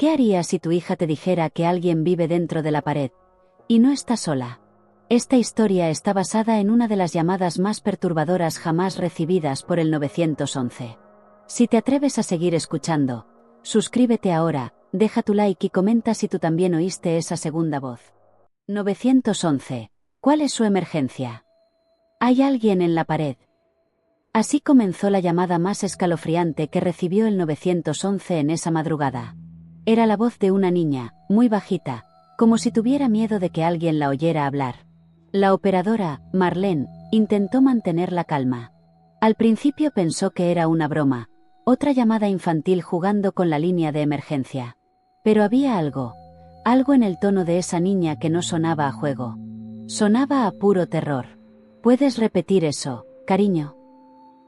¿Qué harías si tu hija te dijera que alguien vive dentro de la pared? Y no está sola. Esta historia está basada en una de las llamadas más perturbadoras jamás recibidas por el 911. Si te atreves a seguir escuchando, suscríbete ahora, deja tu like y comenta si tú también oíste esa segunda voz. 911. ¿Cuál es su emergencia? Hay alguien en la pared. Así comenzó la llamada más escalofriante que recibió el 911 en esa madrugada. Era la voz de una niña, muy bajita, como si tuviera miedo de que alguien la oyera hablar. La operadora, Marlene, intentó mantener la calma. Al principio pensó que era una broma, otra llamada infantil jugando con la línea de emergencia. Pero había algo en el tono de esa niña que no sonaba a juego. Sonaba a puro terror. ¿Puedes repetir eso, cariño?,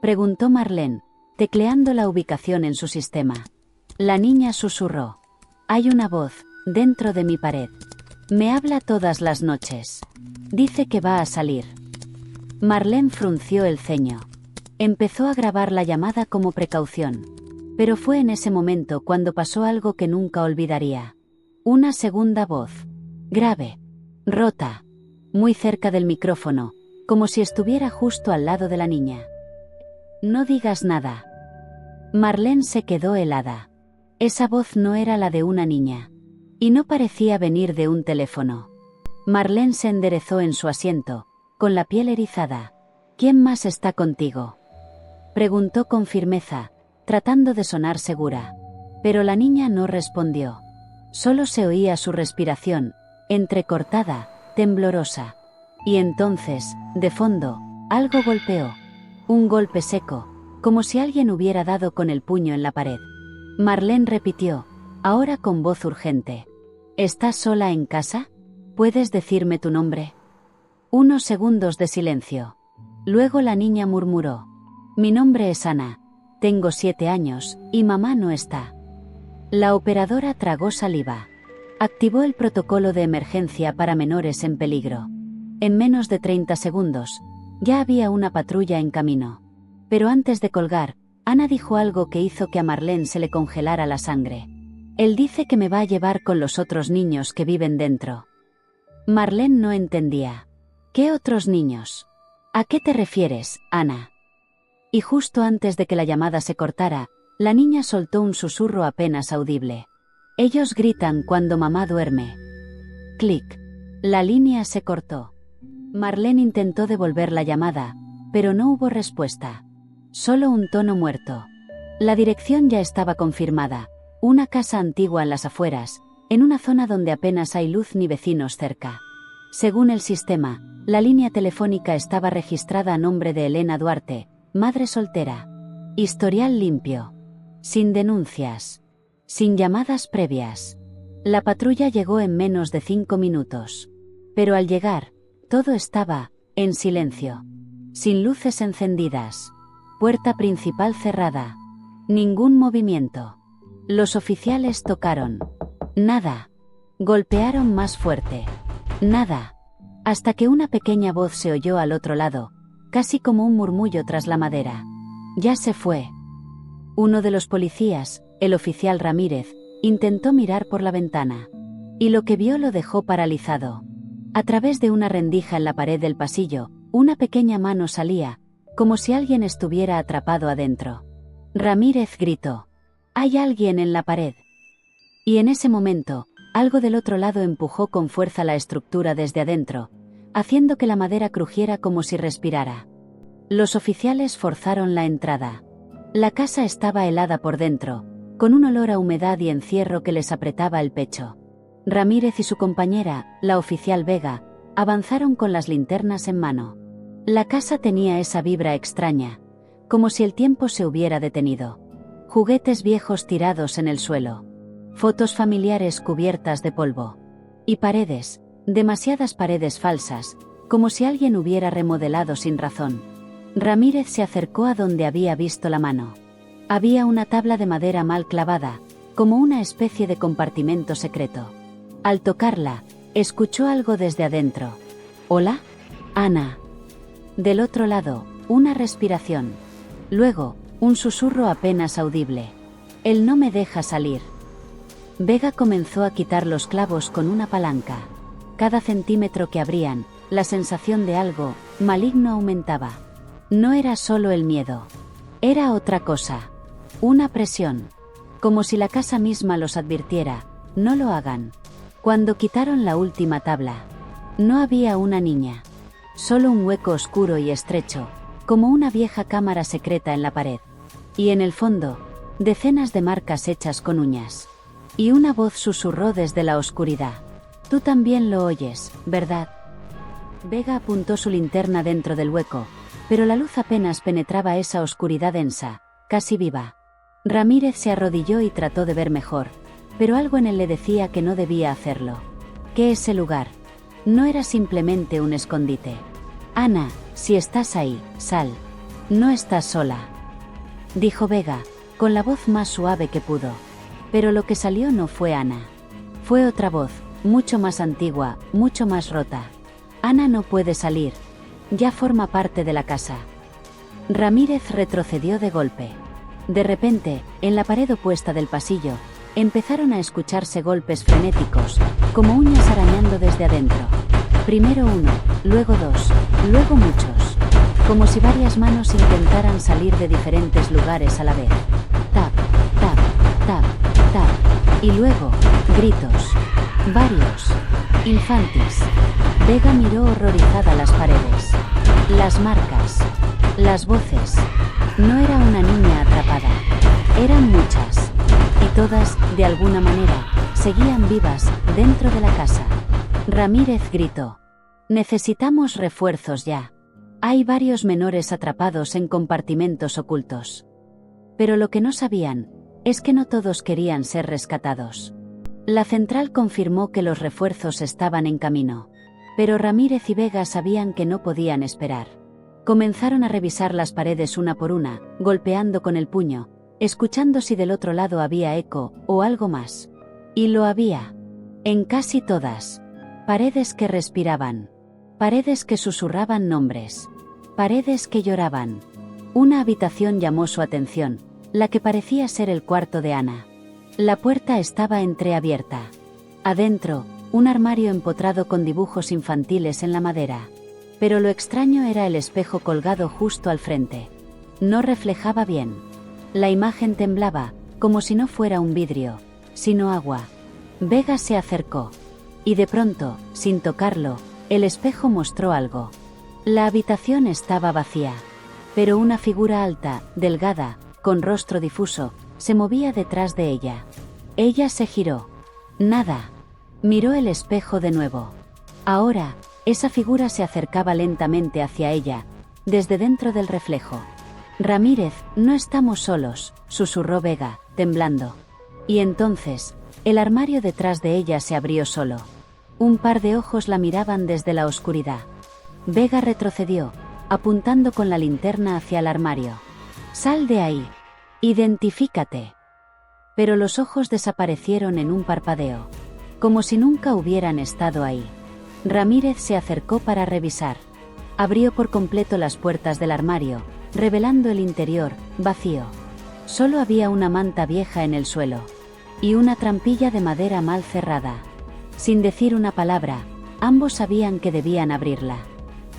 preguntó Marlene, tecleando la ubicación en su sistema. La niña susurró. Hay una voz, dentro de mi pared. Me habla todas las noches. Dice que va a salir. Marlene frunció el ceño. Empezó a grabar la llamada como precaución. Pero fue en ese momento cuando pasó algo que nunca olvidaría. Una segunda voz. Grave. Rota. Muy cerca del micrófono, como si estuviera justo al lado de la niña. No digas nada. Marlene se quedó helada. Esa voz no era la de una niña. Y no parecía venir de un teléfono. Marlene se enderezó en su asiento, con la piel erizada. ¿Quién más está contigo?, preguntó con firmeza, tratando de sonar segura. Pero la niña no respondió. Solo se oía su respiración, entrecortada, temblorosa. Y entonces, de fondo, algo golpeó. Un golpe seco, como si alguien hubiera dado con el puño en la pared. Marlene repitió, ahora con voz urgente. ¿Estás sola en casa? ¿Puedes decirme tu nombre? Unos segundos de silencio. Luego la niña murmuró. Mi nombre es Ana. Tengo 7 años, y mamá no está. La operadora tragó saliva. Activó el protocolo de emergencia para menores en peligro. En menos de 30 segundos, ya había una patrulla en camino. Pero antes de colgar, Ana dijo algo que hizo que a Marlene se le congelara la sangre. Él dice que me va a llevar con los otros niños que viven dentro. Marlene no entendía. ¿Qué otros niños? ¿A qué te refieres, Ana? Y justo antes de que la llamada se cortara, la niña soltó un susurro apenas audible. Ellos gritan cuando mamá duerme. Clic. La línea se cortó. Marlene intentó devolver la llamada, pero no hubo respuesta. Solo un tono muerto. La dirección ya estaba confirmada. Una casa antigua en las afueras, en una zona donde apenas hay luz ni vecinos cerca. Según el sistema, la línea telefónica estaba registrada a nombre de Elena Duarte, madre soltera. Historial limpio. Sin denuncias. Sin llamadas previas. La patrulla llegó en menos de 5 minutos. Pero al llegar, todo estaba en silencio. Sin luces encendidas. Puerta principal cerrada. Ningún movimiento. Los oficiales tocaron. Nada. Golpearon más fuerte. Nada. Hasta que una pequeña voz se oyó al otro lado, casi como un murmullo tras la madera. Ya se fue. Uno de los policías, el oficial Ramírez, intentó mirar por la ventana. Y lo que vio lo dejó paralizado. A través de una rendija en la pared del pasillo, una pequeña mano salía, como si alguien estuviera atrapado adentro. Ramírez gritó. «Hay alguien en la pared». Y en ese momento, algo del otro lado empujó con fuerza la estructura desde adentro, haciendo que la madera crujiera como si respirara. Los oficiales forzaron la entrada. La casa estaba helada por dentro, con un olor a humedad y encierro que les apretaba el pecho. Ramírez y su compañera, la oficial Vega, avanzaron con las linternas en mano. La casa tenía esa vibra extraña, como si el tiempo se hubiera detenido. Juguetes viejos tirados en el suelo. Fotos familiares cubiertas de polvo. Y paredes, demasiadas paredes falsas, como si alguien hubiera remodelado sin razón. Ramírez se acercó a donde había visto la mano. Había una tabla de madera mal clavada, como una especie de compartimento secreto. Al tocarla, escuchó algo desde adentro. «¿Hola? Ana». Del otro lado, una respiración. Luego, un susurro apenas audible. «Él no me deja salir». Vega comenzó a quitar los clavos con una palanca. Cada centímetro que abrían, la sensación de algo maligno aumentaba. No era solo el miedo. Era otra cosa. Una presión. Como si la casa misma los advirtiera: no lo hagan. Cuando quitaron la última tabla, no había una niña. Solo un hueco oscuro y estrecho, como una vieja cámara secreta en la pared. Y en el fondo, decenas de marcas hechas con uñas. Y una voz susurró desde la oscuridad: tú también lo oyes, ¿verdad? Vega apuntó su linterna dentro del hueco, pero la luz apenas penetraba esa oscuridad densa, casi viva. Ramírez se arrodilló y trató de ver mejor, pero algo en él le decía que no debía hacerlo. Que ese lugar no era simplemente un escondite. Ana, si estás ahí, sal. No estás sola, dijo Vega, con la voz más suave que pudo. Pero lo que salió no fue Ana. Fue otra voz, mucho más antigua, mucho más rota. Ana no puede salir. Ya forma parte de la casa. Ramírez retrocedió de golpe. De repente, en la pared opuesta del pasillo, empezaron a escucharse golpes frenéticos, como uñas arañando desde adentro. Primero uno, luego dos, luego muchos. Como si varias manos intentaran salir de diferentes lugares a la vez. Tap, tap, tap, tap. Y luego, gritos. Varios. Infantis. Vega miró horrorizada las paredes. Las marcas. Las voces. No era una niña atrapada. Eran muchas. Y todas, de alguna manera, seguían vivas, dentro de la casa. Ramírez gritó: necesitamos refuerzos ya. Hay varios menores atrapados en compartimentos ocultos. Pero lo que no sabían, es que no todos querían ser rescatados. La central confirmó que los refuerzos estaban en camino. Pero Ramírez y Vega sabían que no podían esperar. Comenzaron a revisar las paredes una por una, golpeando con el puño, escuchando si del otro lado había eco, o algo más. Y lo había. En casi todas. Paredes que respiraban. Paredes que susurraban nombres. Paredes que lloraban. Una habitación llamó su atención, la que parecía ser el cuarto de Ana. La puerta estaba entreabierta. Adentro, un armario empotrado con dibujos infantiles en la madera. Pero lo extraño era el espejo colgado justo al frente. No reflejaba bien. La imagen temblaba, como si no fuera un vidrio, sino agua. Vega se acercó. Y de pronto, sin tocarlo, el espejo mostró algo. La habitación estaba vacía. Pero una figura alta, delgada, con rostro difuso, se movía detrás de ella. Ella se giró. Nada. Miró el espejo de nuevo. Ahora, esa figura se acercaba lentamente hacia ella, desde dentro del reflejo. Ramírez, no estamos solos, susurró Vega, temblando. Y entonces, el armario detrás de ella se abrió solo. Un par de ojos la miraban desde la oscuridad. Vega retrocedió, apuntando con la linterna hacia el armario. Sal de ahí. Identifícate. Pero los ojos desaparecieron en un parpadeo, como si nunca hubieran estado ahí. Ramírez se acercó para revisar. Abrió por completo las puertas del armario, revelando el interior, vacío. Solo había una manta vieja en el suelo. Y una trampilla de madera mal cerrada. Sin decir una palabra, ambos sabían que debían abrirla.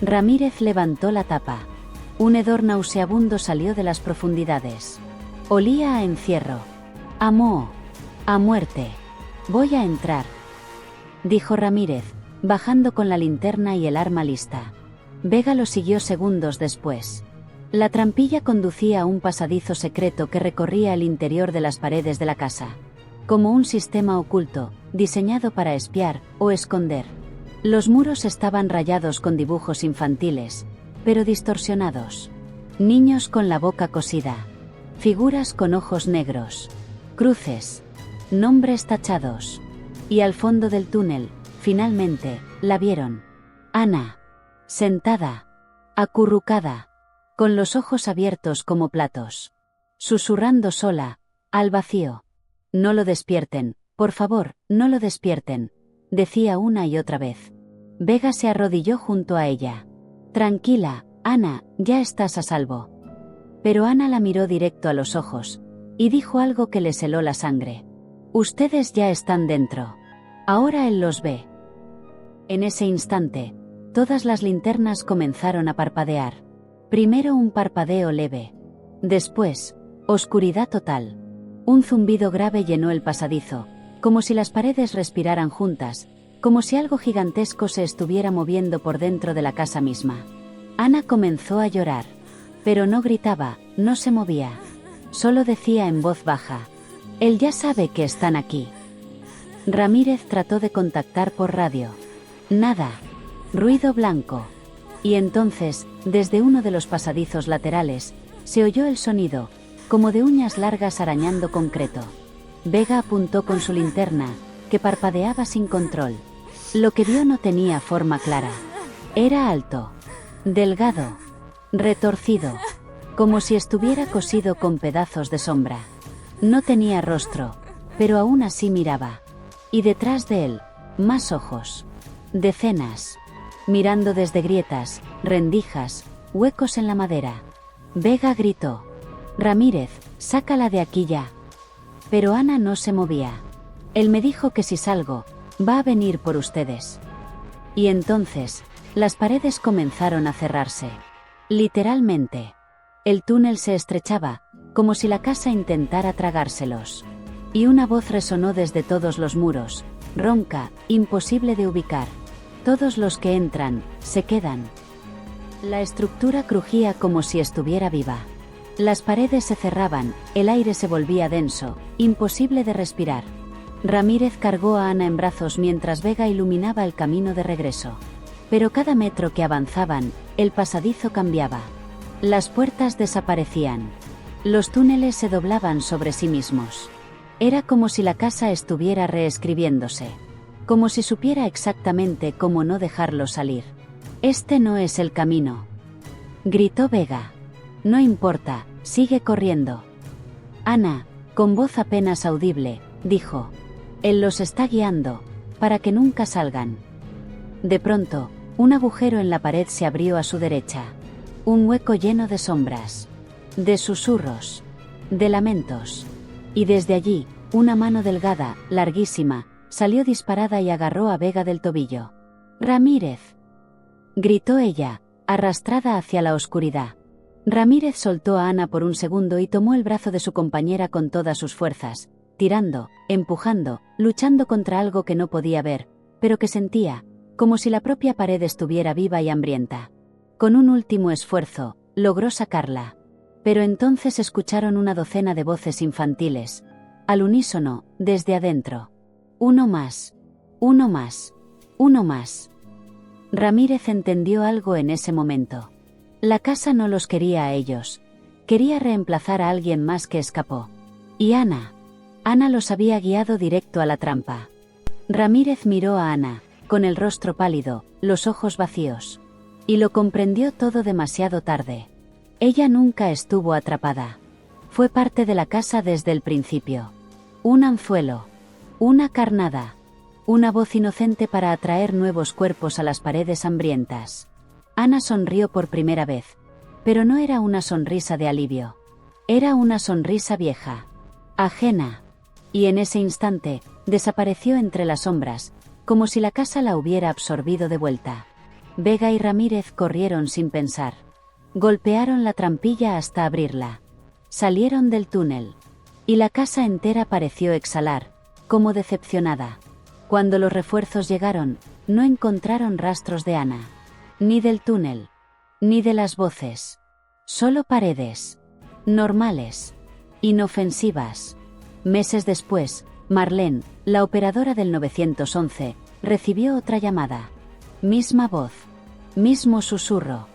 Ramírez levantó la tapa. Un hedor nauseabundo salió de las profundidades. Olía a encierro. A moho. A muerte. Voy a entrar, dijo Ramírez, bajando con la linterna y el arma lista. Vega lo siguió segundos después. La trampilla conducía a un pasadizo secreto que recorría el interior de las paredes de la casa. Como un sistema oculto, diseñado para espiar o esconder. Los muros estaban rayados con dibujos infantiles, pero distorsionados. Niños con la boca cosida. Figuras con ojos negros. Cruces. Nombres tachados. Y al fondo del túnel, finalmente, la vieron. Ana. Sentada. Acurrucada. Con los ojos abiertos como platos. Susurrando sola, al vacío. No lo despierten, por favor, no lo despierten, decía una y otra vez. Vega se arrodilló junto a ella. Tranquila, Ana, ya estás a salvo. Pero Ana la miró directo a los ojos, y dijo algo que les heló la sangre. Ustedes ya están dentro. Ahora él los ve. En ese instante, todas las linternas comenzaron a parpadear. Primero un parpadeo leve. Después, oscuridad total. Un zumbido grave llenó el pasadizo, como si las paredes respiraran juntas, como si algo gigantesco se estuviera moviendo por dentro de la casa misma. Ana comenzó a llorar, pero no gritaba, no se movía. Solo decía en voz baja: él ya sabe que están aquí. Ramírez trató de contactar por radio. Nada. Ruido blanco. Y entonces, desde uno de los pasadizos laterales, se oyó el sonido, como de uñas largas arañando concreto. Vega apuntó con su linterna, que parpadeaba sin control. Lo que vio no tenía forma clara. Era alto, delgado, retorcido, como si estuviera cosido con pedazos de sombra. No tenía rostro, pero aún así miraba. Y detrás de él, más ojos. Decenas. Mirando desde grietas, rendijas, huecos en la madera. Vega gritó: Ramírez, sácala de aquí ya. Pero Ana no se movía. Él me dijo que si salgo, va a venir por ustedes. Y entonces, las paredes comenzaron a cerrarse. Literalmente. El túnel se estrechaba, como si la casa intentara tragárselos. Y una voz resonó desde todos los muros, ronca, imposible de ubicar. Todos los que entran, se quedan. La estructura crujía como si estuviera viva. Las paredes se cerraban, el aire se volvía denso, imposible de respirar. Ramírez cargó a Ana en brazos mientras Vega iluminaba el camino de regreso. Pero cada metro que avanzaban, el pasadizo cambiaba. Las puertas desaparecían. Los túneles se doblaban sobre sí mismos. Era como si la casa estuviera reescribiéndose. Como si supiera exactamente cómo no dejarlo salir. Este no es el camino. Gritó Vega. No importa, sigue corriendo. Ana, con voz apenas audible, dijo: él los está guiando, para que nunca salgan. De pronto, un agujero en la pared se abrió a su derecha. Un hueco lleno de sombras. De susurros. De lamentos. Y desde allí, una mano delgada, larguísima, salió disparada y agarró a Vega del tobillo. «Ramírez», gritó ella, arrastrada hacia la oscuridad. Ramírez soltó a Ana por un segundo y tomó el brazo de su compañera con todas sus fuerzas, tirando, empujando, luchando contra algo que no podía ver, pero que sentía, como si la propia pared estuviera viva y hambrienta. Con un último esfuerzo, logró sacarla. Pero entonces escucharon una docena de voces infantiles, al unísono, desde adentro. Uno más. Uno más. Uno más. Ramírez entendió algo en ese momento. La casa no los quería a ellos. Quería reemplazar a alguien más que escapó. Y Ana. Ana los había guiado directo a la trampa. Ramírez miró a Ana, con el rostro pálido, los ojos vacíos. Y lo comprendió todo demasiado tarde. Ella nunca estuvo atrapada. Fue parte de la casa desde el principio. Un anzuelo. Una carnada. Una voz inocente para atraer nuevos cuerpos a las paredes hambrientas. Ana sonrió por primera vez. Pero no era una sonrisa de alivio. Era una sonrisa vieja. Ajena. Y en ese instante, desapareció entre las sombras, como si la casa la hubiera absorbido de vuelta. Vega y Ramírez corrieron sin pensar. Golpearon la trampilla hasta abrirla. Salieron del túnel. Y la casa entera pareció exhalar, como decepcionada. Cuando los refuerzos llegaron, no encontraron rastros de Ana. Ni del túnel. Ni de las voces. Solo paredes. Normales. Inofensivas. Meses después, Marlene, la operadora del 911, recibió otra llamada. Misma voz. Mismo susurro.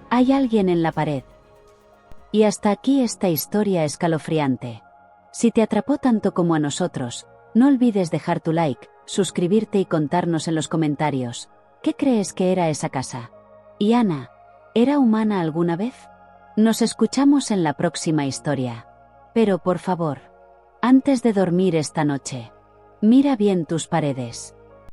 Hay alguien en la pared. Y hasta aquí esta historia escalofriante. Si te atrapó tanto como a nosotros, no olvides dejar tu like, suscribirte y contarnos en los comentarios, ¿qué crees que era esa casa? ¿Y Ana, era humana alguna vez? Nos escuchamos en la próxima historia. Pero por favor, antes de dormir esta noche, mira bien tus paredes.